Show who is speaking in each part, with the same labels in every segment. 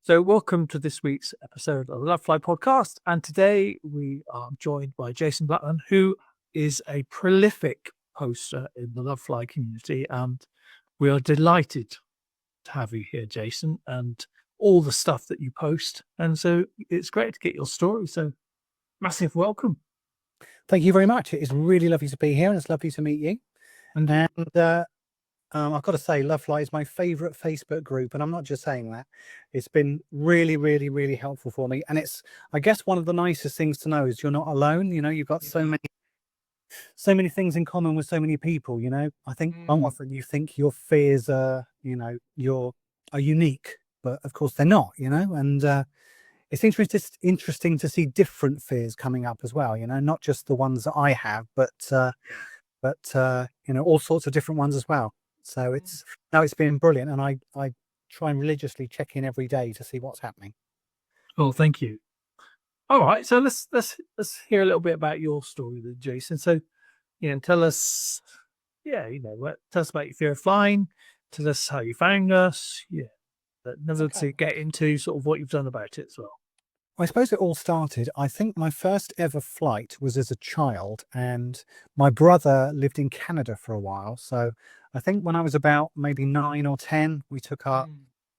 Speaker 1: So, welcome to this week's episode of the Lovefly podcast. And today we are joined by Jason Blackman, who is a prolific poster in the Lovefly community. And we are delighted to have you here, Jason, and all the stuff that you post. And so it's great to get your story. So, massive welcome.
Speaker 2: Thank you very much. It is really lovely to be here, and it's lovely to meet you.
Speaker 1: And
Speaker 2: I've got to say, Lovefly is my favourite Facebook group, and I'm not just saying that. It's been really, really, really helpful for me, and it's, I guess, one of the nicest things to know is you're not alone. You know, you've got so many things in common with so many people. You know, I think often you think your fears are, are unique, but of course they're not. You know, and it's interesting to see different fears coming up as well. You know, not just the ones that I have, but all sorts of different ones as well. So it's been brilliant, and I try and religiously check in every day to see what's happening.
Speaker 1: well, thank you. All right, so let's hear a little bit about your story, then, Jason. So, tell us, tell us about your fear of flying. Tell us how you found us. To get into sort of what you've done about it as well.
Speaker 2: I suppose it all started, I think my first ever flight was as a child, and my brother lived in Canada for a while. So I think when I was about maybe 9 or 10, we took our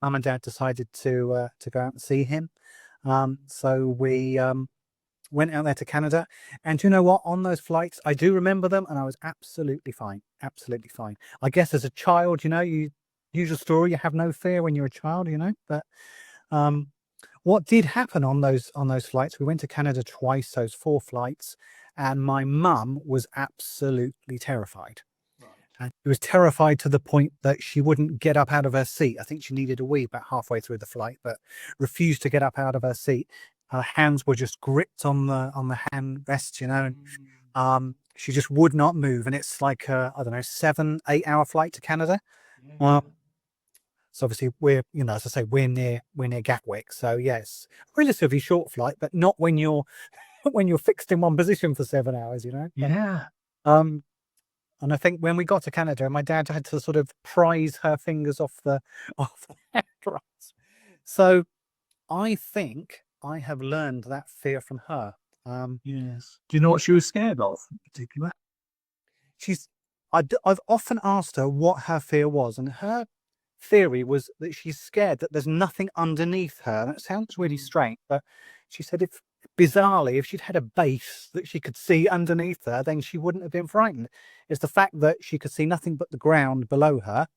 Speaker 2: mum and dad decided to go out and see him. So we went out there to Canada, and you know what? On those flights, I do remember them, and I was absolutely fine. Absolutely fine. I guess as a child, you usual story, you have no fear when you're a child, but what did happen on those flights, we went to Canada twice, those 4 flights, and my mum was absolutely terrified.
Speaker 1: Right.
Speaker 2: And she was terrified to the point that she wouldn't get up out of her seat. I think she needed a wee about halfway through the flight, but refused to get up out of her seat. Her hands were just gripped on the hand rests, and she just would not move. And it's like I don't know, 7-8 hour flight to Canada. So obviously we're, as I say, we're near Gatwick. So yes, relatively short flight, but not when you're fixed in one position for 7 hours,
Speaker 1: Yeah.
Speaker 2: And I think when we got to Canada, my dad had to sort of prise her fingers off the handrails. So I think I have learned that fear from her.
Speaker 1: Yes. Do you know what she was scared of in particular?
Speaker 2: I've often asked her what her fear was, and her theory was that she's scared that there's nothing underneath her. That sounds really strange, but she said bizarrely, if she'd had a base that she could see underneath her, then she wouldn't have been frightened. It's the fact that she could see nothing but the ground below her.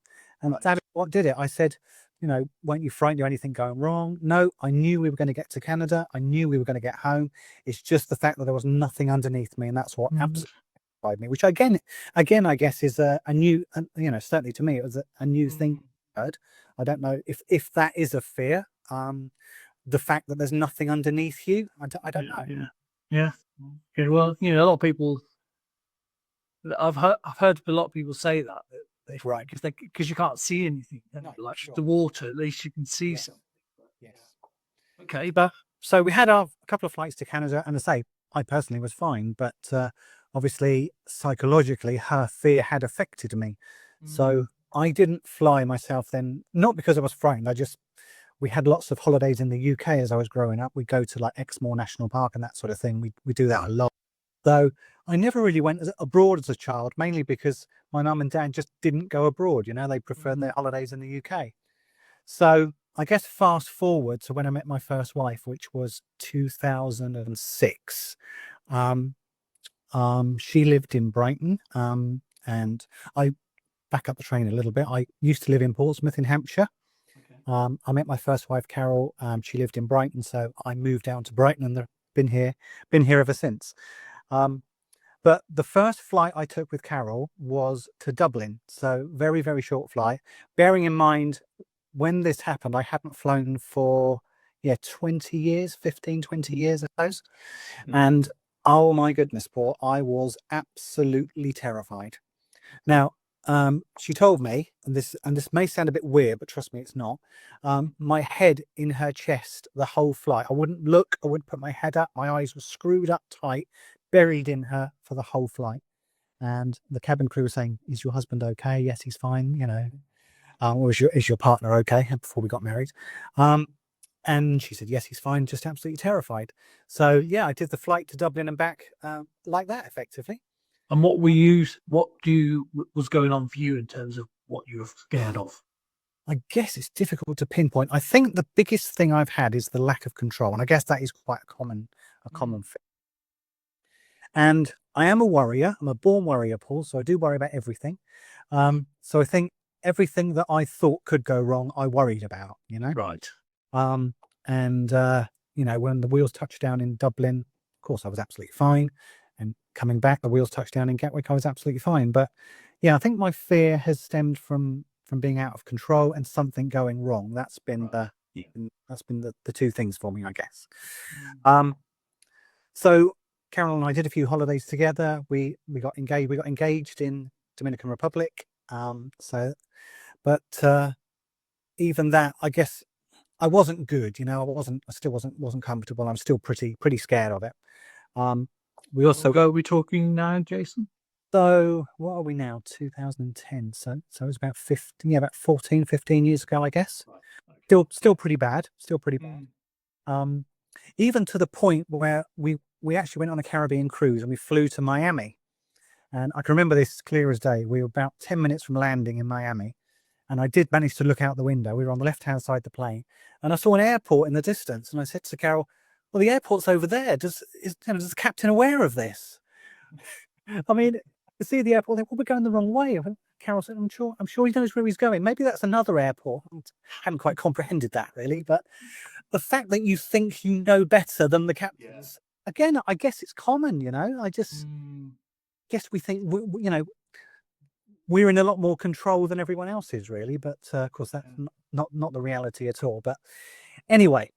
Speaker 2: And that what did it. I said, weren't you frightened of anything going wrong? No, I knew we were going to get to Canada. I knew we were going to get home. It's just the fact that there was nothing underneath me, and that's what absolutely terrified me, which again, I guess is a new, certainly to me, it was a new thing. I don't know if that is a fear. The fact that there's nothing underneath you, I don't know.
Speaker 1: Yeah. Okay. Well, a lot of people. I've heard a lot of people say that
Speaker 2: Right,
Speaker 1: because you can't see anything. Like
Speaker 2: sure.
Speaker 1: the water, at least you can see something.
Speaker 2: Yes.
Speaker 1: Okay,
Speaker 2: But so we had a couple of flights to Canada, and I say I personally was fine, but obviously psychologically her fear had affected me. So I didn't fly myself then, not because I was frightened. We had lots of holidays in the UK as I was growing up. We go to like Exmoor National Park and that sort of thing. We do that a lot. Though I never really went abroad as a child, mainly because my mum and dad just didn't go abroad. They preferred their holidays in the UK. So I guess fast forward to when I met my first wife, which was 2006. She lived in Brighton, and I back up the train a little bit. I used to live in Portsmouth in Hampshire.
Speaker 1: Okay.
Speaker 2: I met my first wife, Carol. She lived in Brighton, so I moved down to Brighton, and been here ever since. But the first flight I took with Carol was to Dublin, so very, very short flight. Bearing in mind, when this happened, I hadn't flown for 20 years, 15, 20 years, I suppose. And oh my goodness, Paul, I was absolutely terrified. Now, she told me, and this may sound a bit weird, but trust me, it's not. My head in her chest the whole flight. I wouldn't look. I wouldn't put my head up. My eyes were screwed up tight, buried in her for the whole flight. And the cabin crew was saying, "Is your husband okay?" "Yes, he's fine." Or is your partner okay? Before we got married. And she said, yes, he's fine, just absolutely terrified. So yeah, I did the flight to Dublin and back like that, effectively.
Speaker 1: And what was going on for you in terms of what you were scared of?
Speaker 2: I guess it's difficult to pinpoint. I think the biggest thing I've had is the lack of control, and I guess that is quite a common thing. And I am a worrier. I'm a born worrier, Paul. So I do worry about everything. So I think everything that I thought could go wrong, I worried about.
Speaker 1: Right.
Speaker 2: And when the wheels touched down in Dublin, of course, I was absolutely fine. And coming back, the wheels touched down in Gatwick, I was absolutely fine. But yeah, I think my fear has stemmed from being out of control and something going wrong. That's been the two things for me, I guess. So Carol and I did a few holidays together. We got engaged. We got engaged in Dominican Republic. But even that, I guess, I wasn't good. I still wasn't comfortable. I'm still pretty scared of it. We also
Speaker 1: Are we talking now, Jason?
Speaker 2: So what are we now? 2010. So it was about 14, 15 years ago, I guess.
Speaker 1: Right.
Speaker 2: Still pretty bad. Still pretty bad. Even to the point where we actually went on a Caribbean cruise and we flew to Miami. And I can remember this clear as day. We were about 10 minutes from landing in Miami. And I did manage to look out the window. We were on the left-hand side of the plane. And I saw an airport in the distance. And I said to Carol, well, the airport's over there. Is the captain aware of this? I mean, to see the airport, we're going the wrong way. Carol said, I'm sure he knows where he's going. Maybe that's another airport. I hadn't quite comprehended that, really. But the fact that you think you know better than the captains, again, I guess it's common, I just guess we think, we're in a lot more control than everyone else is, really. But of course, that's not the reality at all. But anyway,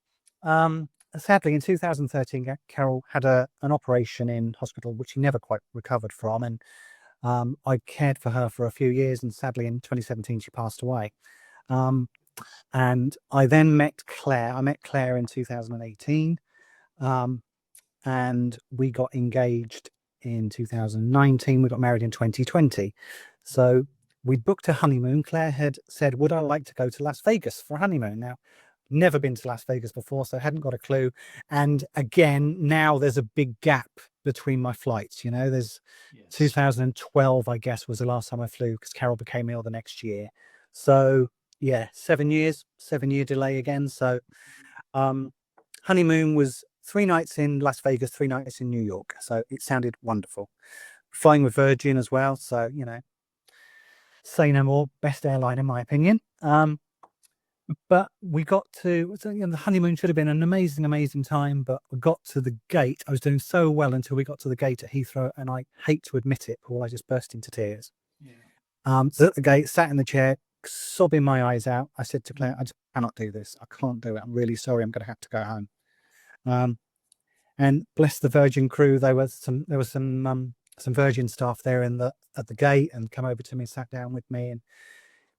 Speaker 2: sadly, in 2013, Carol had an operation in hospital, which she never quite recovered from. And I cared for her for a few years. And sadly, in 2017, she passed away. And I then met Clare. I met Clare in 2018. And we got engaged in 2019. We got married in 2020. So we booked a honeymoon. Claire had said, would I like to go to Las Vegas for a honeymoon? Now, never been to Las Vegas before, so hadn't got a clue. And again, now there's a big gap between my flights. There's 2012, I guess, was the last time I flew because Carol became ill the next year. So yeah, 7-year delay again. So honeymoon was 3 nights in Las Vegas, 3 nights in New York. So it sounded wonderful. Flying with Virgin as well. So, say no more, best airline in my opinion. But we got to, the honeymoon should have been an amazing time, but we got to the gate. I was doing so well until we got to the gate at Heathrow, and I hate to admit it, Paul, I just burst into tears. So at the gate, sat in the chair, sobbing my eyes out. I said to Claire, I just cannot do this. I can't do it. I'm really sorry. I'm going to have to go home. And bless the Virgin crew. There was some Virgin staff there at the gate and come over to me, sat down with me and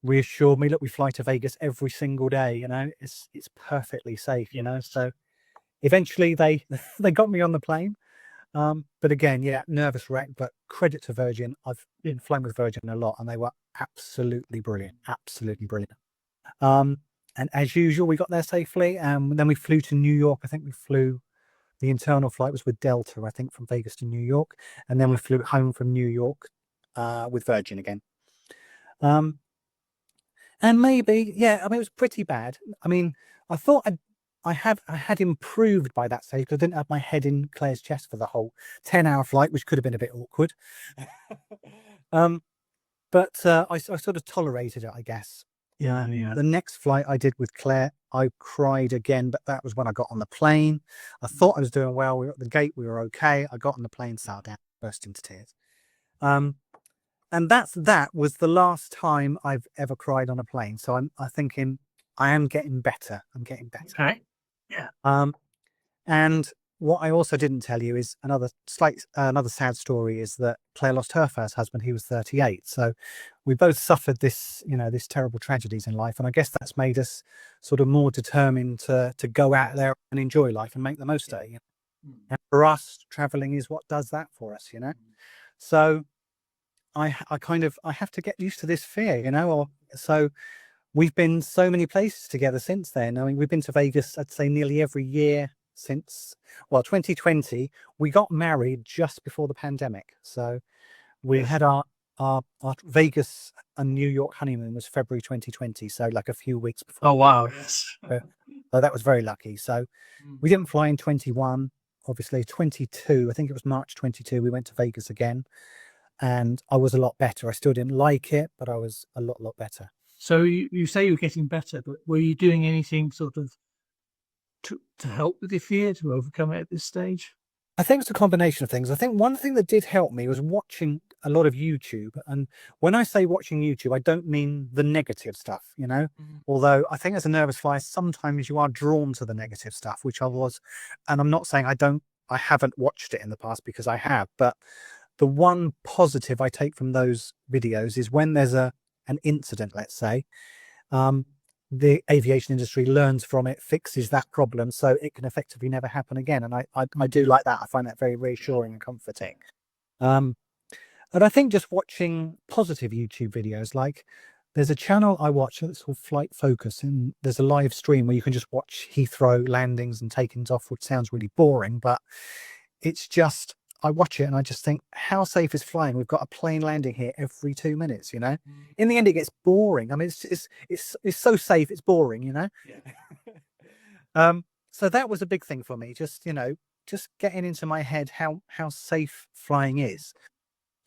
Speaker 2: reassured me, look, we fly to Vegas every single day, it's perfectly safe, so eventually they got me on the plane. But again, nervous wreck, but credit to Virgin. I've been flying with Virgin a lot and they were absolutely brilliant. And as usual, we got there safely and then we flew to New York. I think the internal flight was with Delta, I think, from Vegas to New York, and then we flew home from New York with Virgin again. And maybe, it was pretty bad. I mean, I thought I had improved by that stage because I didn't have my head in Claire's chest for the whole 10-hour flight, which could have been a bit awkward. But I sort of tolerated it, I guess.
Speaker 1: Yeah.
Speaker 2: The next flight I did with Claire, I cried again, but that was when I got on the plane. I thought I was doing well. We were at the gate. We were okay. I got on the plane, sat down, burst into tears. And that was the last time I've ever cried on a plane. So I'm thinking I am getting better. I'm getting better.
Speaker 1: Okay. Yeah.
Speaker 2: And what I also didn't tell you is another sad story is that Claire lost her first husband. He was 38. So we both suffered this terrible tragedies in life. And I guess that's made us sort of more determined to go out there and enjoy life and make the most of it. And for us, traveling is what does that for us, So I have to get used to this fear, so we've been so many places together since then. I mean, we've been to Vegas, I'd say, nearly every year since, well, 2020. We got married just before the pandemic. So we
Speaker 1: Yes.
Speaker 2: had our Vegas and New York honeymoon was February 2020. So like a few weeks before.
Speaker 1: Oh, wow. Yes.
Speaker 2: So that was very lucky. So we didn't fly in 21, obviously 22. I think it was March 22. We went to Vegas again, and I was a lot better. I still didn't like it, but I was a lot better.
Speaker 1: So you say you're getting better, but were you doing anything sort of to help with your fear, to overcome it at this stage?
Speaker 2: I think it's a combination of things. I think one thing that did help me was watching a lot of YouTube. And when I say watching YouTube, I don't mean the negative stuff, you know, although I think as a nervous flyer, sometimes you are drawn to the negative stuff, which I was. And I'm not saying I haven't watched it in the past, because I have. But the one positive I take from those videos is when there's an incident, let's say, the aviation industry learns from it, fixes that problem, so it can effectively never happen again. And I do like that. I find that very reassuring and comforting. And I think just watching positive YouTube videos, like there's a channel I watch that's called Flight Focus, and there's a live stream where you can just watch Heathrow landings and takings off, which sounds really boring, but it's just, I watch it and I just think, how safe is flying? We've got a plane landing here every 2 minutes, you know. In the end, it gets boring. I mean, it's so safe, it's boring, you know. So that was a big thing for me, just, you know, just getting into my head how safe flying is.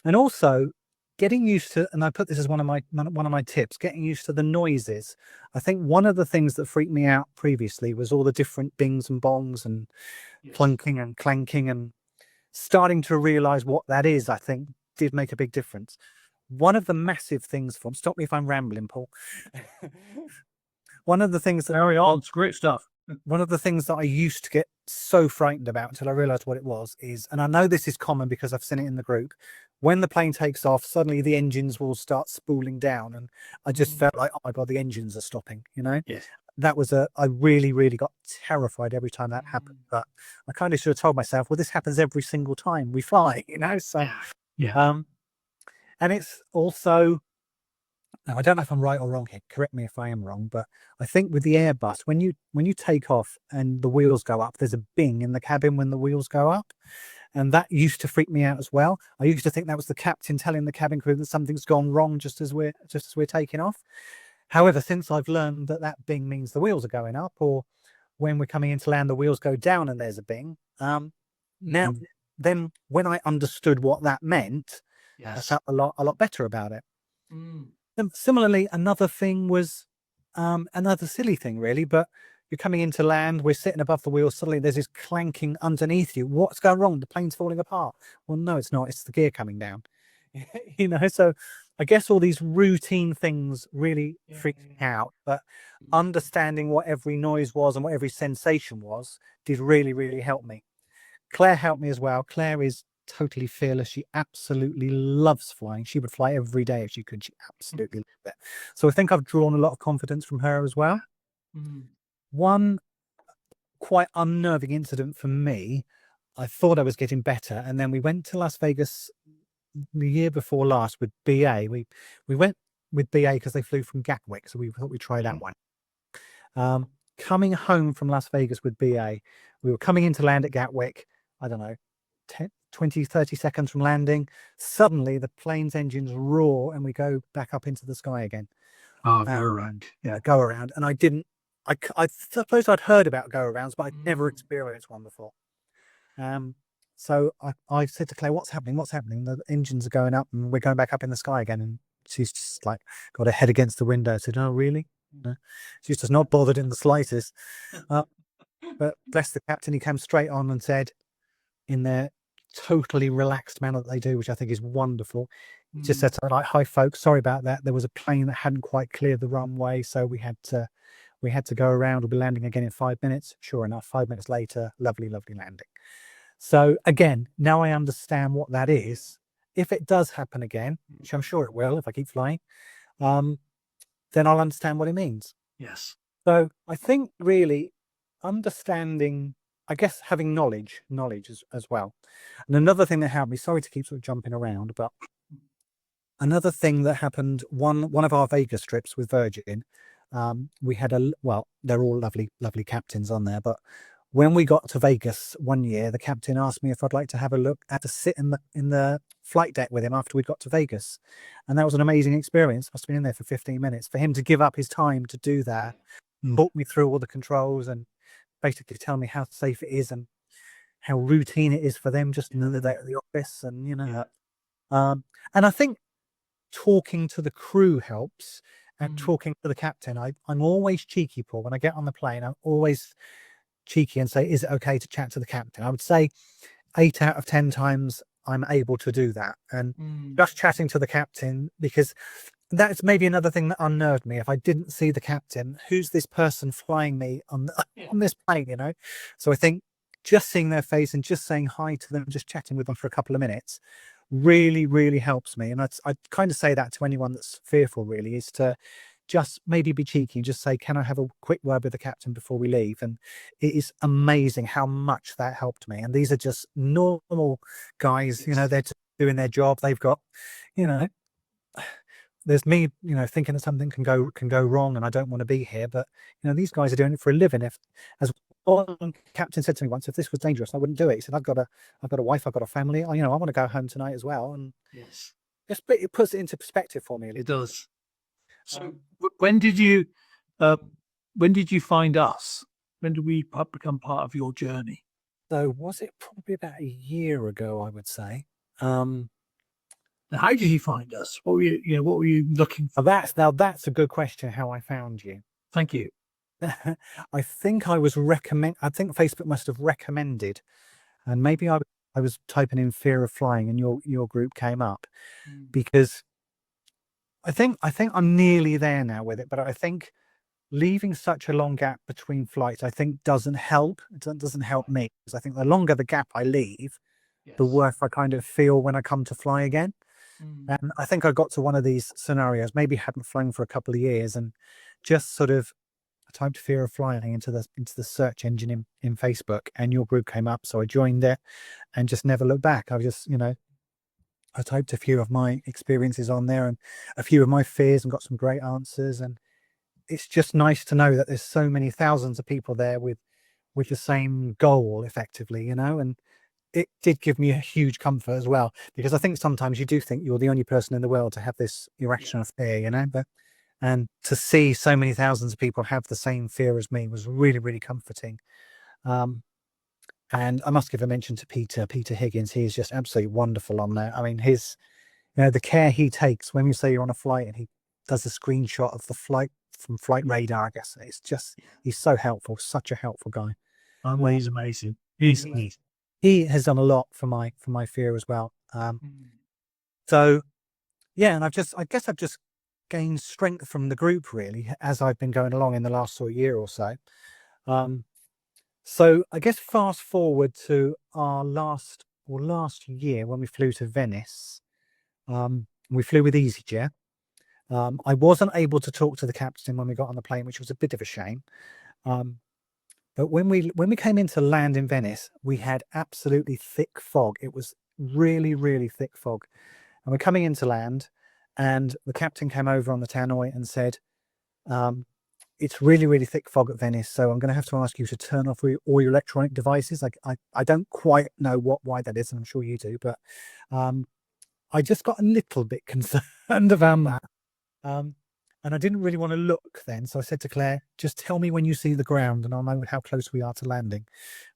Speaker 2: And also getting used to, and I put this as one of my tips, getting used to the noises. I think one of the things that freaked me out previously was all the different bings and bongs and clunking and clanking, and starting to realize what that is, I think, did make a big difference. One of the massive things stop me if I'm rambling, Paul. One of the things that
Speaker 1: It's great stuff.
Speaker 2: one of the things that I used to get so frightened about until I realized what it was is, and I know this is common because I've seen it in the group, when the plane takes off, suddenly the engines will start spooling down, and I just felt like, oh my God, the engines are stopping, you know?
Speaker 1: Yes.
Speaker 2: That was I really got terrified every time that happened. But I kind of should have told myself, well, this happens every single time we fly, you know? So, and it's also, now I don't know if I'm right or wrong here, correct me if I am wrong, but I think with the Airbus, when you take off and the wheels go up, there's a bing in the cabin when the wheels go up. And that used to freak me out as well. I used to think that was the captain telling the cabin crew that something's gone wrong just as we're taking off. However, since I've learned that bing means the wheels are going up, or when we're coming into land, the wheels go down and there's a bing. Now, then when I understood what that meant, I felt a lot better about it. And similarly, another thing was another silly thing, really, but you're coming into land, we're sitting above the wheels, suddenly there's this clanking underneath you. What's going wrong? The plane's falling apart. Well, no, it's not. It's the gear coming down. You know, so I guess all these routine things really freaked me out, but understanding what every noise was and what every sensation was did really help me. Claire helped me as well. Claire is totally fearless. She absolutely loves flying. She would fly every day if she could. She absolutely loved it. So I think I've drawn a lot of confidence from her as well. One quite unnerving incident for me, I thought I was getting better, and then we went to Las Vegas the year before last with BA. We went with BA because they flew from Gatwick, so we thought we'd try that one. Coming home from Las Vegas with BA, we were coming into land at Gatwick, I don't know, 20, 30 seconds from landing. Suddenly the plane's engines roar and we go back up into the sky again.
Speaker 1: Go around.
Speaker 2: Yeah, go around. And I suppose I'd heard about go arounds, but I'd never experienced one before. So I said to Claire, what's happening? What's happening? The engines are going up and we're going back up in the sky again. And she's just like got her head against the window. I said, oh, really? No. She's just not bothered in the slightest. But bless the captain, he came straight on and said, in their totally relaxed manner that they do, which I think is wonderful, he just said something like, hi, folks, sorry about that. There was a plane that hadn't quite cleared the runway, so we had to go around. We'll be landing again in 5 minutes. Sure enough, 5 minutes later, lovely landing. So again, now I understand what that is. If it does happen again, which I'm sure it will if I keep flying, then I'll understand what it means.
Speaker 1: Yes.
Speaker 2: So I think really understanding, I guess, having knowledge as well. And another thing that helped me, sorry to keep sort of jumping around, but another thing that happened, one of our Vegas trips with Virgin, We had they're all lovely captains on there, but when we got to Vegas one year, the captain asked me if I'd like to have a look, had to sit in the flight deck with him after we got to Vegas. And that was an amazing experience. Must have been in there for 15 minutes for him to give up his time to do that, walk me through all the controls and basically tell me how safe it is and how routine it is for them just another day at the office. And, and I think talking to the crew helps and talking to the captain. I'm always cheeky, Paul. When I get on the plane, I'm always cheeky and say, is it okay to chat to the captain? I would say 8 out of 10 times I'm able to do that. And just chatting to the captain, because that's maybe another thing that unnerved me. If I didn't see the captain, who's this person flying me on this plane, So I think just seeing their face and just saying hi to them, just chatting with them for a couple of minutes really, really helps me. And I kind of say that to anyone that's fearful, really, is to just maybe be cheeky and just say, can I have a quick word with the captain before we leave? And it is amazing how much that helped me. And these are just normal guys, they're just doing their job. They've got, there's me, thinking that something can go wrong and I don't want to be here. But, these guys are doing it for a living. As one captain said to me once, if this was dangerous, I wouldn't do it. He said, I've got a wife, I've got a family. I want to go home tonight as well. And it puts it into perspective for me.
Speaker 1: It does. So when did you find us? When did we become part of your journey?
Speaker 2: So was it probably about a year ago, I would say.
Speaker 1: And how did you find us? What were you looking for?
Speaker 2: That's a good question, how I found you.
Speaker 1: Thank you.
Speaker 2: I think I think Facebook must have recommended, and maybe I was typing in fear of flying and your group came up, because I think I'm nearly there now with it, but I think leaving such a long gap between flights, I think doesn't help. It doesn't help me, because I think the longer the gap I leave, the worse I kind of feel when I come to fly again. And I think I got to one of these scenarios, maybe hadn't flown for a couple of years, and just sort of typed fear of flying into the search engine in Facebook, and your group came up. So I joined it and just never looked back. I just, I typed a few of my experiences on there and a few of my fears and got some great answers. And it's just nice to know that there's so many thousands of people there with the same goal effectively, and it did give me a huge comfort as well, because I think sometimes you do think you're the only person in the world to have this irrational fear, and to see so many thousands of people have the same fear as me was really, really comforting. And I must give a mention to Peter Higgins. He is just absolutely wonderful on there. I mean, the care he takes when you say you're on a flight and he does a screenshot of the flight from flight radar, I guess. It's just, he's so helpful, such a helpful guy.
Speaker 1: Well, he's amazing.
Speaker 2: He has done a lot for my fear as well. So yeah, and I guess I've just gained strength from the group really as I've been going along in the last sort of year or so. So I guess fast forward to our last year when we flew to Venice. We flew with EasyJet. I wasn't able to talk to the captain when we got on the plane, which was a bit of a shame. But when we came into land in Venice, we had absolutely thick fog. It was really, really thick fog. And we're coming into land, and the captain came over on the tannoy and said, it's really, really thick fog at Venice, so I'm going to have to ask you to turn off all your electronic devices. I don't quite know why that is, and I'm sure you do, but I just got a little bit concerned about that. And I didn't really want to look then, so I said to Claire, just tell me when you see the ground and I'll know how close we are to landing.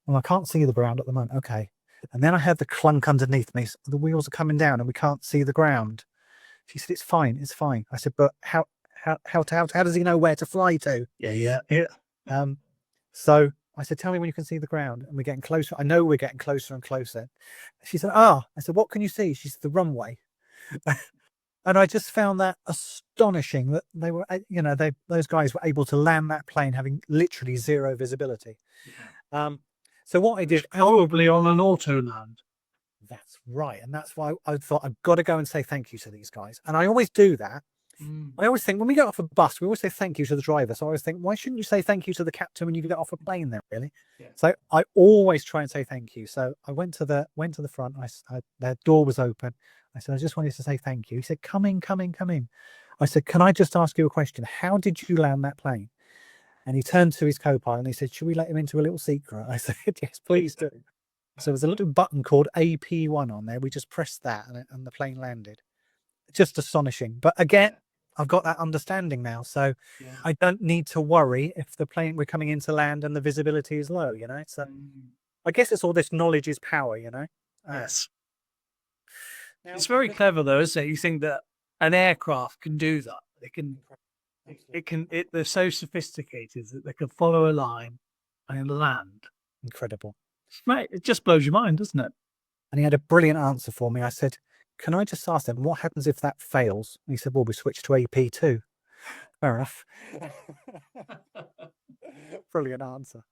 Speaker 2: Well, I can't see the ground at the moment. Okay. And then I heard the clunk underneath me. So the wheels are coming down and we can't see the ground. She said, it's fine. I said, but how does he know where to fly to?
Speaker 1: Yeah.
Speaker 2: So I said, tell me when you can see the ground. And we're getting closer. I know we're getting closer and closer. She said, I said, what can you see? She said, the runway. And I just found that astonishing that they were, those guys were able to land that plane having literally zero visibility. So what I did,
Speaker 1: probably on an auto land.
Speaker 2: That's right. And that's why I thought I've got to go and say thank you to these guys. And I always do that. I always think when we get off a bus, we always say thank you to the driver. So I always think, why shouldn't you say thank you to the captain when you get off a plane then, really? Yeah. So I always try and say thank you. So I went to the front. Their door was open. I said, I just wanted to say thank you. He said, come in. I said, can I just ask you a question? How did you land that plane? And he turned to his co-pilot and he said, should we let him into a little secret? I said, yes, please do. So there's a little button called AP1 on there. We just pressed that and the plane landed. Just astonishing. But again, I've got that understanding now. So I don't need to worry if the plane we're coming into land and the visibility is low, you know. So I guess it's all this knowledge is power, you know.
Speaker 1: Yes.
Speaker 2: Now,
Speaker 1: It's very clever though, isn't it? You think that an aircraft can do that. They're so sophisticated that they can follow a line and land.
Speaker 2: incredible.
Speaker 1: Mate, it just blows your mind, doesn't it?
Speaker 2: And he had a brilliant answer for me. I said, can I just ask them, what happens if that fails? And he said, well, we switch to AP2. Fair enough. Brilliant answer.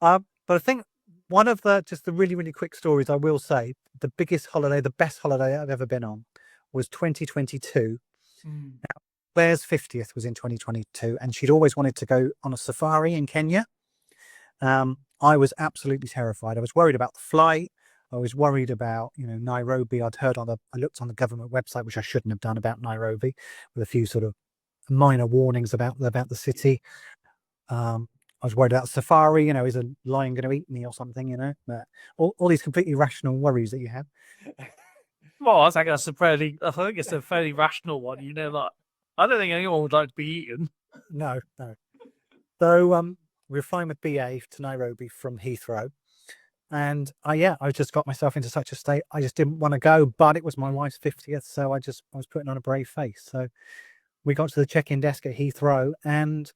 Speaker 2: But I think one of the really, really quick stories I will say, the biggest holiday, the best holiday I've ever been on was 2022. Now, Claire's 50th was in 2022, and she'd always wanted to go on a safari in Kenya. I was absolutely terrified. I was worried about the flight. I was worried about, you know, Nairobi. I looked on the government website, which I shouldn't have done, about Nairobi, with a few sort of minor warnings about the city. I was worried about safari, you know, is a lion going to eat me or something, you know? But all these completely rational worries that you have.
Speaker 1: Well, I think it's a fairly rational one. You know, like I don't think anyone would like to be eaten.
Speaker 2: No. So we were flying with BA to Nairobi from Heathrow. And I just got myself into such a state. I just didn't want to go, but it was my wife's 50th. So I was putting on a brave face. So we got to the check-in desk at Heathrow and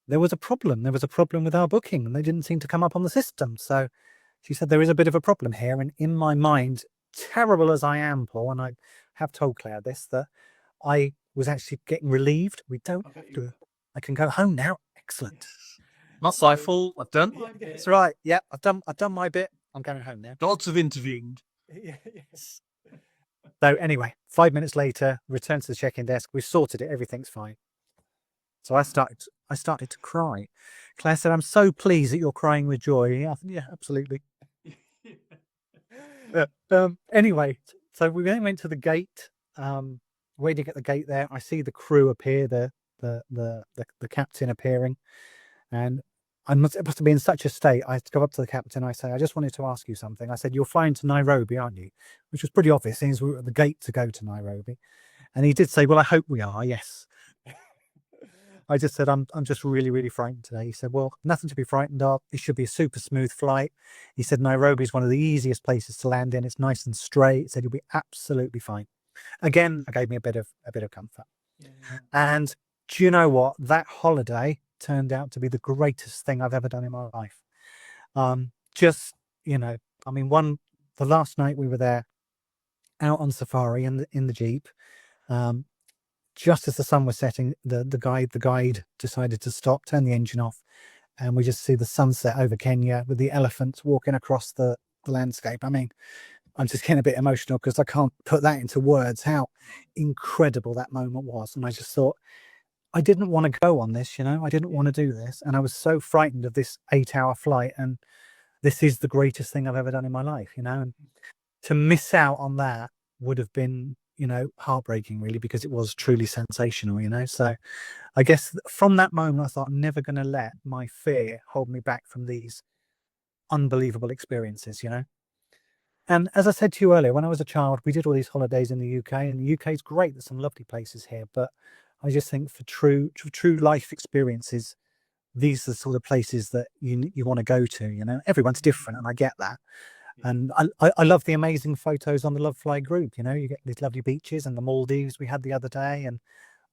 Speaker 2: there was a problem. There was a problem with our booking and they didn't seem to come up on the system. So she said, there is a bit of a problem here. And in my mind, terrible as I am, Paul, and I have told Claire this, that I was actually getting relieved. We don't have to. I can go home now. Excellent.
Speaker 1: Not my fault. I've done.
Speaker 2: That's right. Yeah, I've done my bit. I'm going home now.
Speaker 1: Gods have intervened.
Speaker 2: Yes. So anyway, 5 minutes later, returned to the check-in desk. We've sorted it. Everything's fine. So I started to cry. Claire said, I'm so pleased that you're crying with joy. Yeah, absolutely. Anyway, so we then went to the gate. Waiting at the gate there, I see the crew appear, the captain appearing, and it must have been in such a state. I go up to the captain. I say, I just wanted to ask you something. I said, you're flying to Nairobi, aren't you? Which was pretty obvious since we were at the gate to go to Nairobi. And he did say, well, I hope we are. Yes. I just said, I'm just really, really frightened today. He said, well, nothing to be frightened of. It should be a super smooth flight. He said, Nairobi is one of the easiest places to land in. It's nice and straight. He said, you'll be absolutely fine. Again, it gave me a bit of comfort. Yeah. And do you know what? That holiday turned out to be the greatest thing I've ever done in my life. Just, you know, I mean, the last night we were there out on safari in the Jeep, just as the sun was setting, the guide decided to stop, turn the engine off, and we just see the sunset over Kenya with the elephants walking across the landscape. I mean, I'm just getting a bit emotional because I can't put that into words, how incredible that moment was. And I just thought, I didn't want to go on this, you know, I didn't want to do this. And I was so frightened of this 8-hour flight. And this is the greatest thing I've ever done in my life, you know, and to miss out on that would have been, you know, heartbreaking really, because it was truly sensational, you know. So I guess from that moment, I thought, I'm never going to let my fear hold me back from these unbelievable experiences, you know. And as I said to you earlier, when I was a child, we did all these holidays in the UK, and the UK is great. There's some lovely places here, but I just think for true life experiences, these are the sort of places that you want to go to, you know. Everyone's different, and I get that. And I love the amazing photos on the Lovefly group, you know. You get these lovely beaches and the Maldives we had the other day, and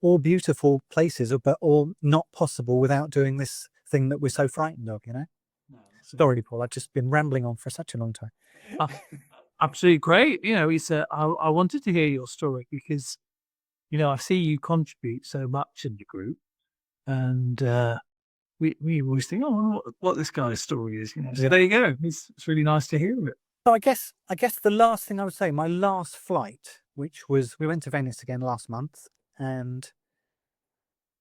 Speaker 2: all beautiful places, but all not possible without doing this thing that we're so frightened of, you know. Sorry, Paul, I've just been rambling on for such a long time.
Speaker 1: Absolutely great. You know, I wanted to hear your story because, you know, I see you contribute so much in the group, and we always think, oh, what this guy's story is. You know, so there you go. It's really nice to hear it.
Speaker 2: So I guess the last thing I would say, my last flight, which was, we went to Venice again last month, and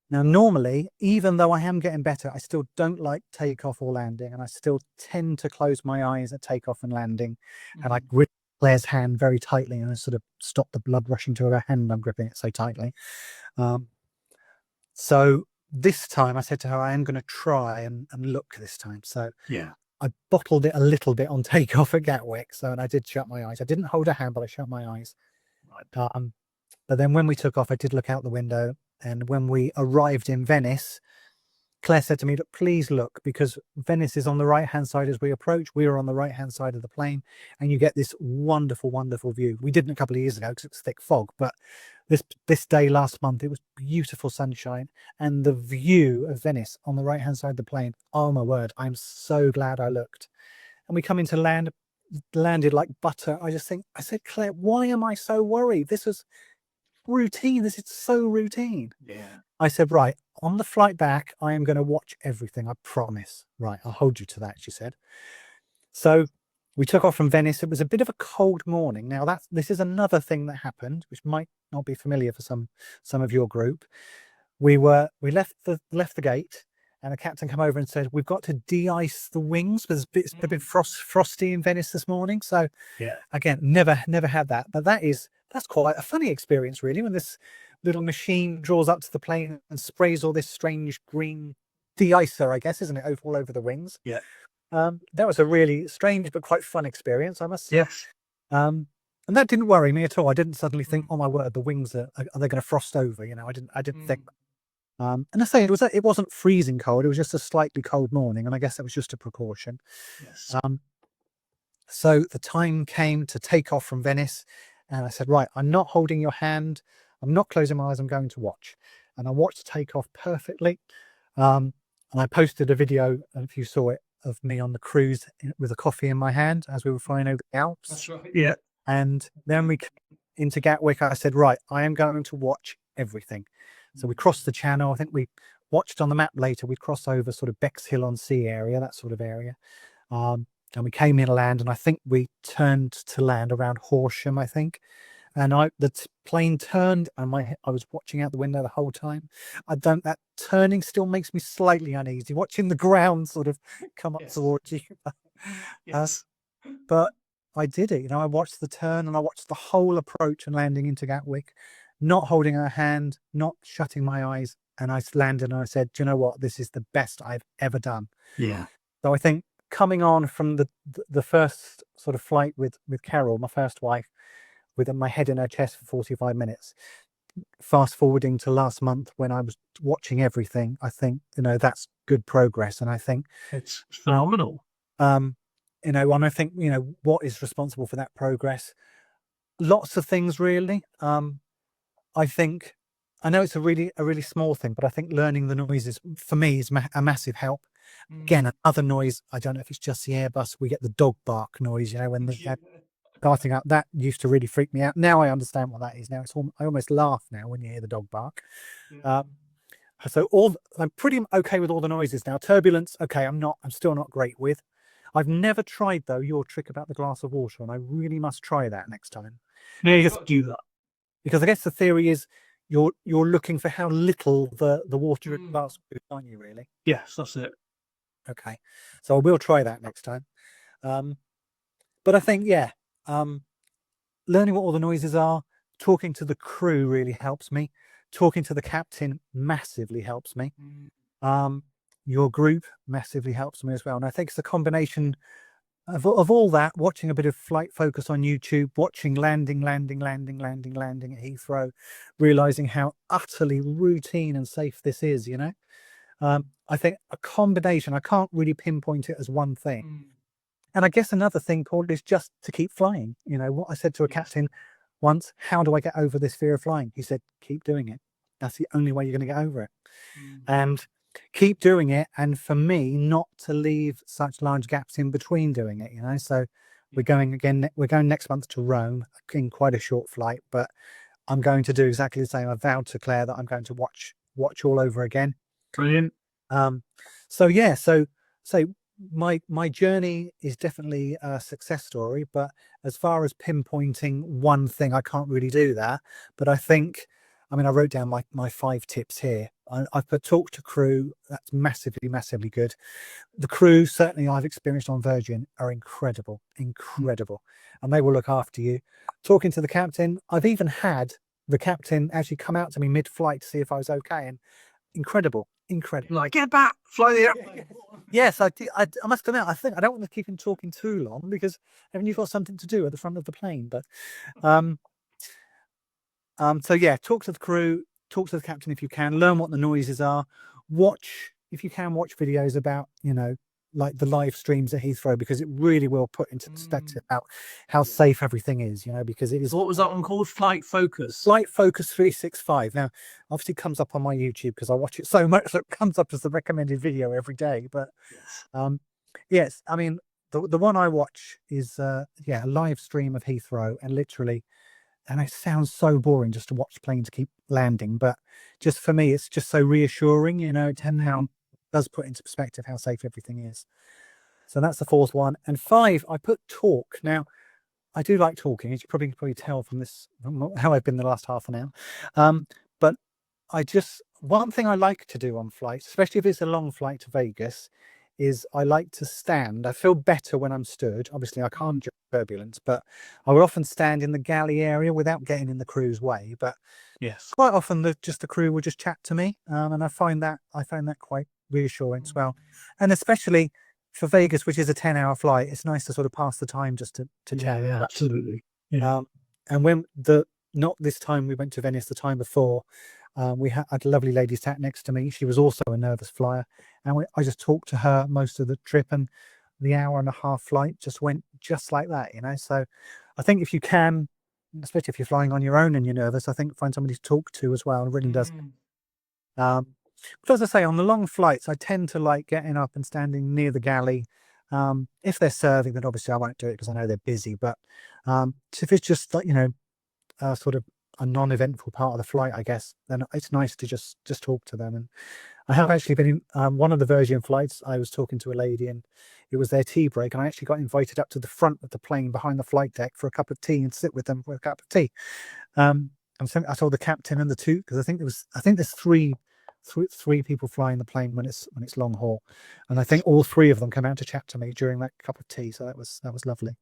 Speaker 2: now normally, even though I am getting better, I still don't like takeoff or landing, and I still tend to close my eyes at takeoff and landing, and I really Claire's hand very tightly and sort of stop the blood rushing to her hand. I'm gripping it so tightly. So this time I said to her, I am going to try and look this time. So
Speaker 1: Yeah.
Speaker 2: I bottled it a little bit on takeoff at Gatwick. So, and I did shut my eyes. I didn't hold her hand, but I shut my eyes.
Speaker 1: Right.
Speaker 2: But then when we took off, I did look out the window. And when we arrived in Venice, Claire said to me, look, please look, because Venice is on the right-hand side as we approach. We were on the right-hand side of the plane, and you get this wonderful, wonderful view. We didn't a couple of years ago because it was thick fog, but this day last month, it was beautiful sunshine, and the view of Venice on the right-hand side of the plane. Oh my word, I'm so glad I looked. And we come into landed like butter. I said, Claire, why am I so worried? This was routine. This is so routine.
Speaker 1: Yeah.
Speaker 2: I said, right, on the flight back, I am going to watch everything. I promise. Right, I'll hold you to that, she said. So we took off from Venice. It was a bit of a cold morning. Now this is another thing that happened, which might not be familiar for some of your group. We left the gate, and the captain came over and said, we've got to de-ice the wings. It's a bit frosty in Venice this morning. So
Speaker 1: yeah,
Speaker 2: again, never had that. But that's quite a funny experience, really, when this little machine draws up to the plane and sprays all this strange green de-icer, I guess, isn't it, all over the wings?
Speaker 1: Yeah.
Speaker 2: That was a really strange but quite fun experience, I must say.
Speaker 1: Yes.
Speaker 2: And that didn't worry me at all. I didn't suddenly think, oh my word, the wings are they going to frost over? You know, I didn't think. And I say it wasn't freezing cold. It was just a slightly cold morning, and I guess that was just a precaution.
Speaker 1: Yes.
Speaker 2: So the time came to take off from Venice, and I said, right, I'm not holding your hand. I'm not closing my eyes. I'm going to watch. And I watched take off perfectly. And I posted a video, if you saw it, of me on the cruise with a coffee in my hand as we were flying over the Alps.
Speaker 1: That's right. Yeah.
Speaker 2: And then we came into Gatwick. I said, right, I am going to watch everything. So we crossed the channel. I think we watched on the map later. We'd cross over sort of Bexhill-on-Sea area, that sort of area. And we came in land, and I think we turned to land around Horsham, I think. And the plane turned, and I was watching out the window the whole time. That turning still makes me slightly uneasy, watching the ground sort of come up towards you.
Speaker 1: Yes.
Speaker 2: But I did it. You know, I watched the turn, and I watched the whole approach and landing into Gatwick, not holding her hand, not shutting my eyes. And I landed, and I said, do you know what? This is the best I've ever done.
Speaker 1: Yeah.
Speaker 2: So I think coming on from the first sort of flight with Carol, my first wife, with my head in her chest for 45 minutes, fast forwarding to last month when I was watching everything, I think, you know, that's good progress. And I think
Speaker 1: it's phenomenal.
Speaker 2: You know, and I think, you know, what is responsible for that progress? Lots of things, really. I think, I know it's a really small thing, but I think learning the noises for me is a massive help. Again, another noise, I don't know if it's just the Airbus, we get the dog bark noise, you know, when they're starting up. That used to really freak me out. Now I understand what that is. Now I almost laugh now when you hear the dog bark. So I'm pretty okay with all the noises now. Turbulence, okay, I'm still not great with. I've never tried, though, your trick about the glass of water, and I really must try that next time.
Speaker 1: Yeah, you have to do that.
Speaker 2: Because I guess the theory is you're looking for how little the water in the glass is, aren't you, really?
Speaker 1: Yes, that's it.
Speaker 2: Okay, so I will try that next time. But I think, learning what all the noises are, talking to the crew really helps me. Talking to the captain massively helps me. Your group massively helps me as well. And I think it's a combination of all that, watching a bit of Flight Focus on YouTube, watching landing at Heathrow, realizing how utterly routine and safe this is, you know. I think a combination, I can't really pinpoint it as one thing. And I guess another thing, Paul, is just to keep flying. You know, what I said to a captain once, how do I get over this fear of flying? He said, keep doing it. That's the only way you're going to get over it. And keep doing it. And for me, not to leave such large gaps in between doing it, you know. So we're going next month to Rome in quite a short flight, but I'm going to do exactly the same. I vowed to Claire that I'm going to watch all over again.
Speaker 1: Brilliant.
Speaker 2: So my journey is definitely a success story, but as far as pinpointing one thing, I can't really do that. But I think I mean, I wrote down my 5 tips here. I've put talk to crew. That's massively good. The crew, certainly I've experienced on Virgin, are incredible, and they will look after you. Talking to the captain, I've even had the captain actually come out to me mid-flight to see if I was okay, and incredible.
Speaker 1: Like, get back, fly the airplane.
Speaker 2: Yes, I must admit, I think I don't want to keep him talking too long, because haven't you got something to do at the front of the plane? But so yeah, talk to the crew, talk to the captain if you can, learn what the noises are, watch, if you can, watch videos about, like the live streams at Heathrow, because it really will put into perspective how safe everything is, because it is.
Speaker 1: What was that one called? Flight Focus.
Speaker 2: Flight Focus 365. Now, obviously, it comes up on my YouTube because I watch it so much that it comes up as the recommended video every day. But yes, I mean, the one I watch is a live stream of Heathrow, and literally, and it sounds so boring just to watch planes keep landing, but just for me, it's just so reassuring, it does put into perspective how safe everything is. So that's the 4th one. And 5, I put talk. Now, I do like talking, as you probably tell from how I've been the last half an hour. But one thing I like to do on flights, especially if it's a long flight to Vegas, is I like to stand. I feel better when I'm stood. Obviously, I can't during turbulence, but I will often stand in the galley area without getting in the crew's way. But
Speaker 1: yes,
Speaker 2: quite often the crew will just chat to me, and I find that quite reassuring as well. And especially for Vegas, which is a 10-hour flight, it's nice to sort of pass the time just to chat.
Speaker 1: Yeah, absolutely. Yeah.
Speaker 2: And when not this time we went to Venice, the time before, we had a lovely lady sat next to me. She was also a nervous flyer, and I just talked to her most of the trip, and the 1.5-hour flight just went just like that, So I think if you can, especially if you're flying on your own and you're nervous, I think find somebody to talk to as well. It really does. But as I say, on the long flights, I tend to like getting up and standing near the galley. If they're serving, then obviously I won't do it because I know they're busy. But if it's just like, sort of a non-eventful part of the flight, I guess, then it's nice to just talk to them. And I have actually been in one of the Virgin flights. I was talking to a lady, and it was their tea break, and I actually got invited up to the front of the plane behind the flight deck for a cup of tea and sit with them for a cup of tea. And so I told the captain and the 2, because I think there's three people flying the plane when it's long haul, and I think all 3 of them came out to chat to me during that cup of tea. So that was lovely.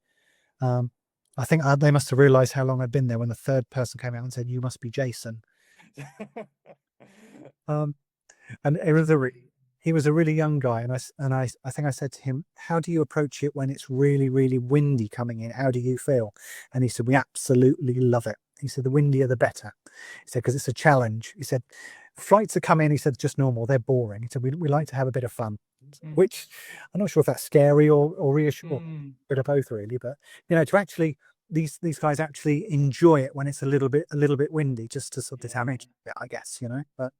Speaker 2: I think they must have realized how long I'd been there when the 3rd person came out and said, "You must be Jason." And he was a really young guy, and I think I said to him, "How do you approach it when it's really, really windy coming in? How do you feel?" And he said, "We absolutely love it." He said, "The windier the better." He said, "Because it's a challenge." He said, "Flights that come in," he said, "just normal. They're boring." He said, we like to have a bit of fun," which I'm not sure if that's scary or reassuring, a bit of both really. But to actually these guys actually enjoy it when it's a little bit windy, just to sort of damage it, I guess, But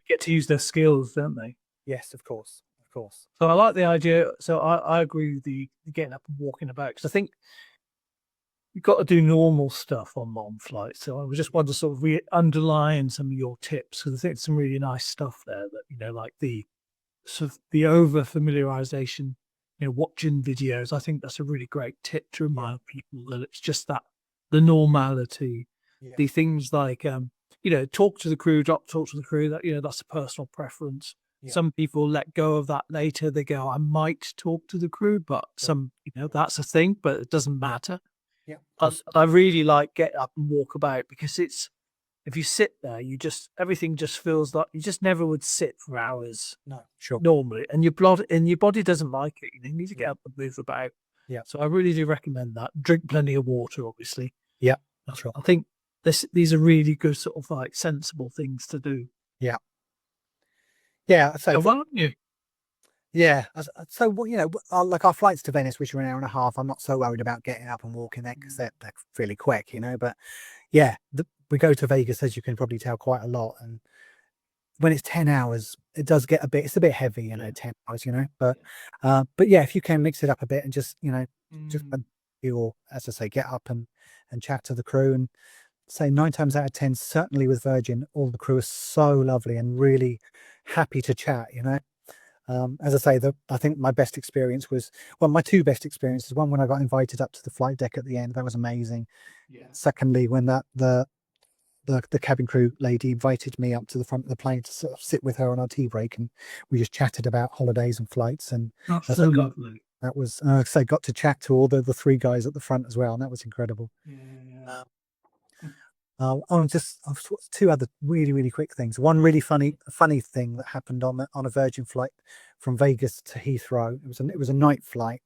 Speaker 1: get to use their skills, don't they?
Speaker 2: yes, of course.
Speaker 1: So I like the idea. So I agree with the getting up and walking about, because I think you've got to do normal stuff on long flights. So I was just wanted to sort of underline some of your tips, because I think some really nice stuff there that, like the sort of the over familiarization, watching videos. I think that's a really great tip to remind people that it's just that the normality, the things like, talk to the crew, talk to the crew, that, that's a personal preference. Some people let go of that later. They go, I might talk to the crew, but some, that's a thing, but it doesn't matter. I really like get up and walk about, because if you sit there, everything just feels like you just never would sit for hours.
Speaker 2: No, sure.
Speaker 1: Normally, and your body doesn't like it. You need to get up and move about.
Speaker 2: Yeah.
Speaker 1: So I really do recommend that. Drink plenty of water, obviously.
Speaker 2: Yeah, that's right.
Speaker 1: I think these are really good sort of like sensible things to do.
Speaker 2: Yeah. Yeah. So
Speaker 1: why don't you?
Speaker 2: Yeah. So like our flights to Venice, which are an 1.5 hours, I'm not so worried about getting up and walking there, because they're fairly quick, But yeah, we go to Vegas, as you can probably tell, quite a lot, and when it's 10 hours, it does get it's a bit heavy, 10 hours, but yeah, if you can mix it up a bit and just, just or as I say, get up and chat to the crew, and say 9 times out of 10, certainly with Virgin, all the crew are so lovely and really happy to chat, As I say, I think my best experience was, my 2 best experiences. One, when I got invited up to the flight deck at the end, that was amazing. Secondly, when the the cabin crew lady invited me up to the front of the plane to sort of sit with her on our tea break, and we just chatted about holidays and flights. And
Speaker 1: That's
Speaker 2: as
Speaker 1: so
Speaker 2: I got,
Speaker 1: lovely.
Speaker 2: that was so I got to chat to all the three guys at the front as well, and that was incredible.
Speaker 1: Yeah.
Speaker 2: Just two other really quick things. One really funny thing that happened on a Virgin flight from Vegas to Heathrow. It was a night flight,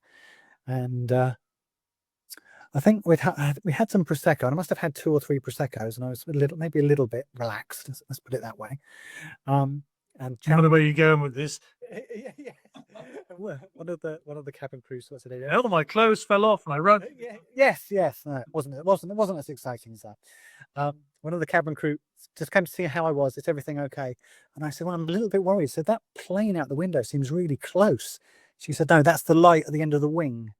Speaker 2: and I think we had some prosecco, and I must have had 2 or 3 proseccos, and I was maybe a little bit relaxed. Let's put it that way. And
Speaker 1: How the way you going with this?
Speaker 2: yeah. One of the cabin crew sort of said,
Speaker 1: Oh, my clothes fell off and I run.
Speaker 2: Yes. No, it wasn't as exciting as that. One of the cabin crew just came to see how I was. Is everything okay? And I said, well, I'm a little bit worried. So that plane out the window seems really close. She said, no, that's the light at the end of the wing.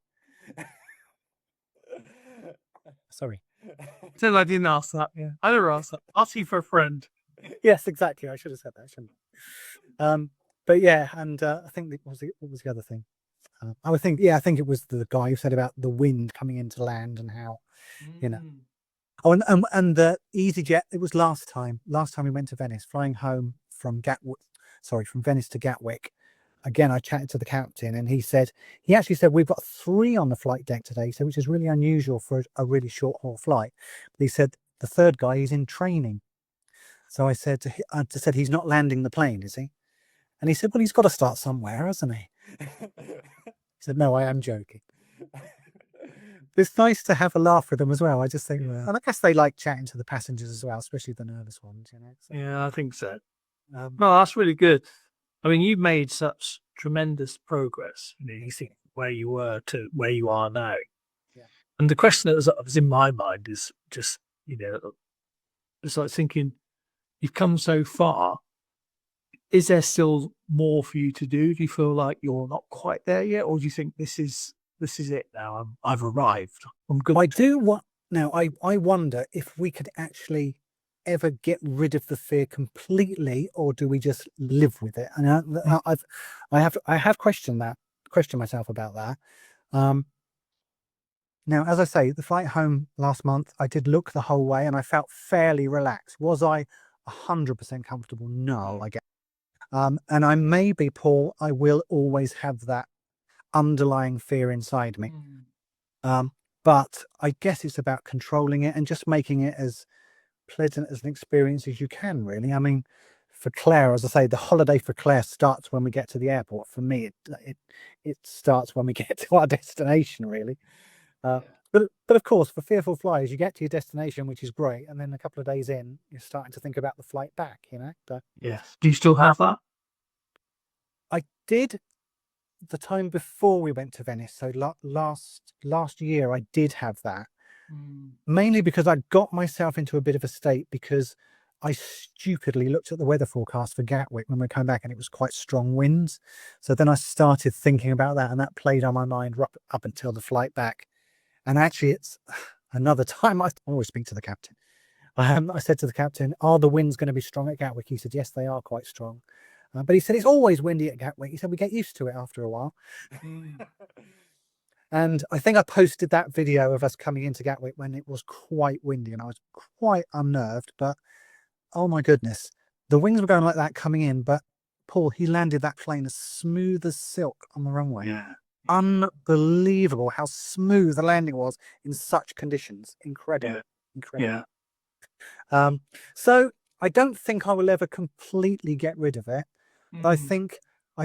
Speaker 2: Sorry.
Speaker 1: Still, I didn't ask that. Yeah, I never asked that. Ask you for a friend.
Speaker 2: Yes, exactly. I should have said that, shouldn't I? But yeah, and I think what was the other thing? I think it was the guy who said about the wind coming into land and how, you know. Oh, and the EasyJet. It was last time we went to Venice, flying home from from Venice to Gatwick. Again, I chatted to the captain, and he actually said we've got 3 on the flight deck today, so which is really unusual for a really short haul flight. But he said the third guy is in training. So I said he's not landing the plane, is he? And he said, well, he's got to start somewhere, hasn't he? He said, no, I am joking. It's nice to have a laugh with them as well. I just think, and I guess they like chatting to the passengers as well, especially the nervous ones, you know. So,
Speaker 1: Yeah, I think so. No, that's really good. I mean, you've made such tremendous progress. You see where you were to where you are now.
Speaker 2: Yeah.
Speaker 1: And the question that was in my mind is just, it's like thinking, you've come so far. Is there still more for you to do? Do you feel like you're not quite there yet, or do you think this is it now? I've arrived. I'm good.
Speaker 2: I do what now. I wonder if we could actually ever get rid of the fear completely, or do we just live with it? And I have questioned myself about that. Now, as I say, the flight home last month, I did look the whole way and I felt fairly relaxed. Was I 100% comfortable? No, I guess. And I may be, Paul, I will always have that underlying fear inside me. But I guess it's about controlling it and just making it as pleasant as an experience as you can, really. I mean, for Clare, as I say, the holiday for Clare starts when we get to the airport. For me, it starts when we get to our destination, really. But of course, for fearful flyers, you get to your destination, which is great, and then a couple of days in, you're starting to think about the flight back.
Speaker 1: Yes. Do you still have that?
Speaker 2: I did the time before we went to Venice. So last year, I did have that, mainly because I got myself into a bit of a state because I stupidly looked at the weather forecast for Gatwick when we came back, and it was quite strong winds. So then I started thinking about that, and that played on my mind up until the flight back. And actually, it's another time I always speak to the captain. I said to the captain, are the winds going to be strong at Gatwick? He said, yes, they are quite strong. But he said, it's always windy at Gatwick. He said, we get used to it after a while. And I think I posted that video of us coming into Gatwick when it was quite windy and I was quite unnerved. But, oh my goodness, the winds were going like that coming in. But Paul, he landed that plane as smooth as silk on the runway.
Speaker 1: Yeah.
Speaker 2: Unbelievable how smooth the landing was in such conditions. Incredible.
Speaker 1: Yeah.
Speaker 2: So I don't think I will ever completely get rid of it. But I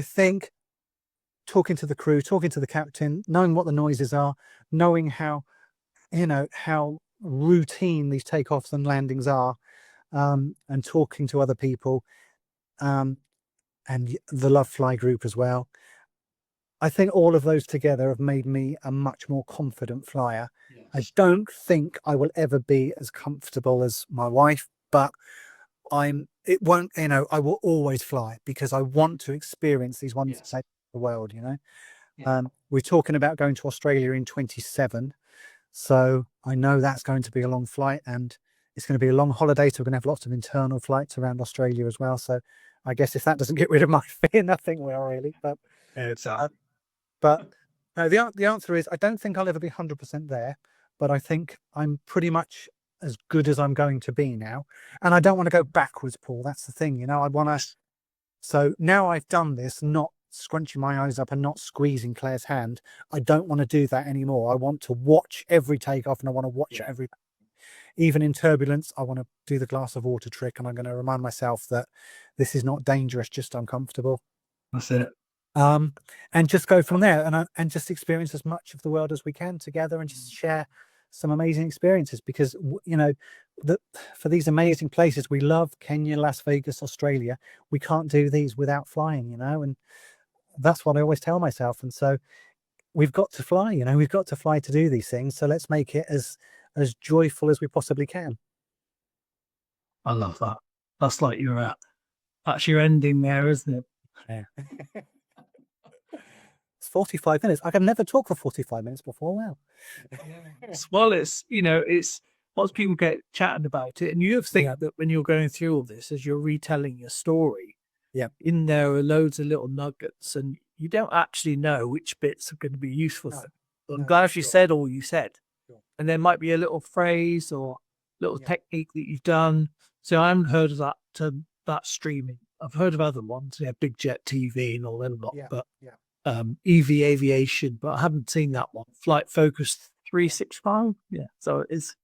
Speaker 2: think talking to the crew, talking to the captain, knowing what the noises are, knowing how routine these takeoffs and landings are, and talking to other people, and the Lovefly group as well. I think all of those together have made me a much more confident flyer.
Speaker 1: Yes.
Speaker 2: I don't think I will ever be as comfortable as my wife, but I will always fly because I want to experience these wonders of the world, We're talking about going to Australia in 2027. So I know that's going to be a long flight and it's going to be a long holiday. So we're going to have lots of internal flights around Australia as well. So I guess if that doesn't get rid of my fear, nothing will really. But no, the answer is I don't think I'll ever be 100% there, but I think I'm pretty much as good as I'm going to be now. And I don't want to go backwards, Paul. That's the thing, you know, I want to. So now I've done this, not scrunching my eyes up and not squeezing Claire's hand. I don't want to do that anymore. I want to watch every takeoff, and I want to watch every, even in turbulence. I want to do the glass of water trick, and I'm going to remind myself that this is not dangerous, just uncomfortable.
Speaker 1: That's it.
Speaker 2: And just go from there, and just experience as much of the world as we can together, and just share some amazing experiences. Because you know, for these amazing places we love, Kenya, Las Vegas, Australia, we can't do these without flying, you know. And that's what I always tell myself. And so we've got to fly, you know, we've got to fly to do these things. So let's make it as joyful as we possibly can.
Speaker 1: I love that. That's like that's your ending there, isn't it?
Speaker 2: Yeah. It's 45 minutes. I can never talk for 45 minutes before. Wow.
Speaker 1: Well, it's, you know, it's once people get chatting about it, and you have to think that when you're going through all this, as you're retelling your story, in there are loads of little nuggets, and you don't actually know which bits are going to be useful. I'm glad you said all you said. And there might be a little phrase or little technique that you've done. So I haven't heard of that streaming. I've heard of other ones, Big Jet TV and all that lot, but aviation, but I haven't seen that one. Flight Focus 365. So it is.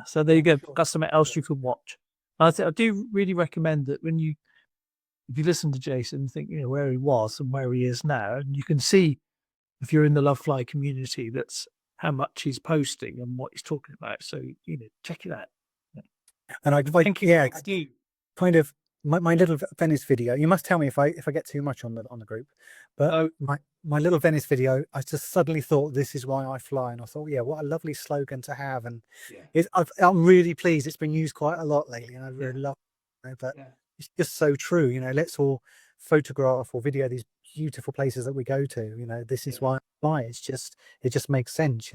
Speaker 1: So there you go. Got something else you can watch. I do really recommend that if you listen to Jason and think, where he was and where he is now, and you can see if you're in the Lovefly community, that's how much he's posting and what he's talking about. So, check it out.
Speaker 2: And I think, kind of my little Venice video. You must tell me if I get too much on the group, but my little Venice video, I just suddenly thought, this is why I fly. And I thought, what a lovely slogan to have. And I'm really pleased. It's been used quite a lot lately, and I really love it. But it's just so true. Let's all photograph or video these beautiful places that we go to. This is why I fly. It just makes sense.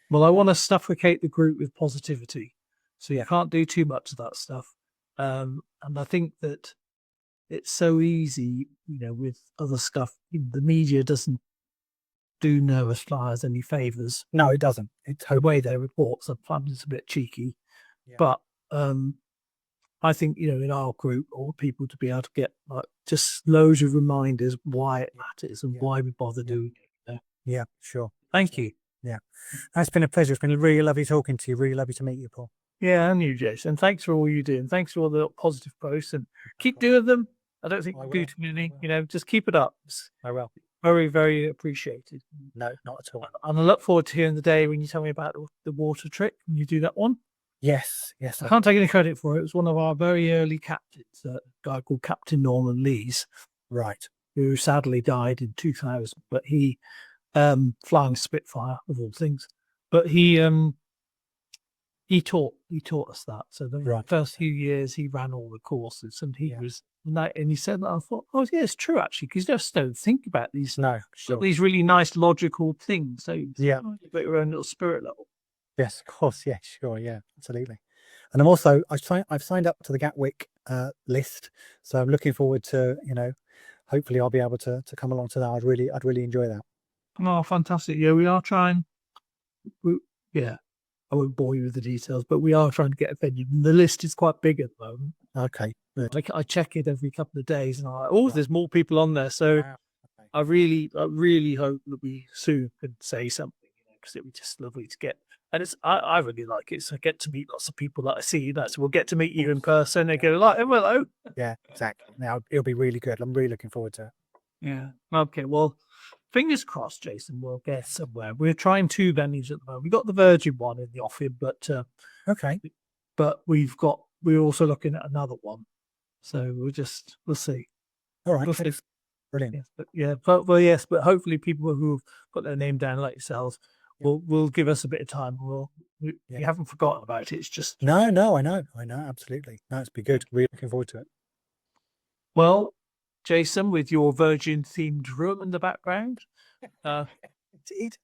Speaker 1: Well, I want to suffocate the group with positivity, so you can't do too much of that stuff. And I think that it's so easy, with other stuff. The media doesn't do Noah's flyers any favors.
Speaker 2: No, it doesn't.
Speaker 1: It's the way they report. Sometimes it's a bit cheeky, but I think, in our group, all people to be able to get just loads of reminders why it matters and why we bother doing it.
Speaker 2: Yeah, sure.
Speaker 1: Thank you.
Speaker 2: Yeah. It's been a pleasure. It's been really lovely talking to you. Really lovely to meet you, Paul.
Speaker 1: Yeah, and you, Jason. Thanks for all you do. And thanks for all the positive posts, and keep doing them. I don't think we do too many, just keep it up.
Speaker 2: I will.
Speaker 1: Very, very appreciated.
Speaker 2: No, not at all.
Speaker 1: And I look forward to hearing the day when you tell me about the water trick, when you do that one.
Speaker 2: Yes.
Speaker 1: I can't take any credit for it. It was one of our very early captains, a guy called Captain Norman Lewes.
Speaker 2: Right.
Speaker 1: Who sadly died in 2000, but he, flying Spitfire of all things, but he taught us that. So the first few years he ran all the courses, and he was, and he said that. I thought, it's true actually, because you just don't think about these.
Speaker 2: No, sure.
Speaker 1: These really nice logical things. So
Speaker 2: you've
Speaker 1: got your own little spirit level.
Speaker 2: Yes, of course. Yeah, sure. Yeah, absolutely. And I'm also I've signed up to the Gatwick list, so I'm looking forward to hopefully I'll be able to come along to that. I'd really enjoy that.
Speaker 1: Oh, fantastic! Yeah, we are trying. I won't bore you with the details, but we are trying to get a venue. The list is quite big at the moment.
Speaker 2: Okay.
Speaker 1: I check it every couple of days, and I'm like, there's more people on there. So I really hope that we soon can say something, because it would be just lovely to get. And I really like it. So I get to meet lots of people that I see. So we'll get to meet you in person. They go like, hello.
Speaker 2: Yeah, exactly. Now it'll be really good. I'm really looking forward to it.
Speaker 1: Yeah. Okay. Well, fingers crossed, Jason. We'll get somewhere. We're trying 2 venues at the moment. We got the Virgin one in the offing, but
Speaker 2: okay.
Speaker 1: But we're also looking at another one. So we'll see.
Speaker 2: All right.
Speaker 1: We'll see.
Speaker 2: Brilliant.
Speaker 1: Yes, but hopefully people who've got their name down like yourselves will give us a bit of time. We haven't forgotten about it. It's just
Speaker 2: no, I know, absolutely. No, it's be good. Really looking forward to it.
Speaker 1: Well, Jason, with your Virgin themed room in the background,
Speaker 2: indeed.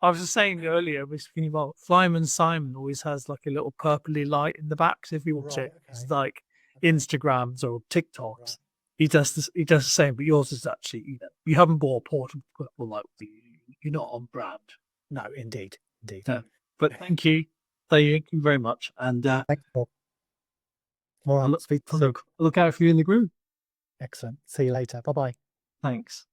Speaker 1: I was just saying earlier, Flyman Simon always has like a little purpley light in the back. So if you watch it, it's like Instagrams or TikToks. He does the same, but yours is actually, you haven't bought a portable purple light. You're not on brand.
Speaker 2: No, indeed.
Speaker 1: No. But thank you. Thank you very much. And
Speaker 2: Thanks, Paul. All right, speak soon.
Speaker 1: look out for you in the group.
Speaker 2: Excellent. See you later. Bye bye.
Speaker 1: Thanks.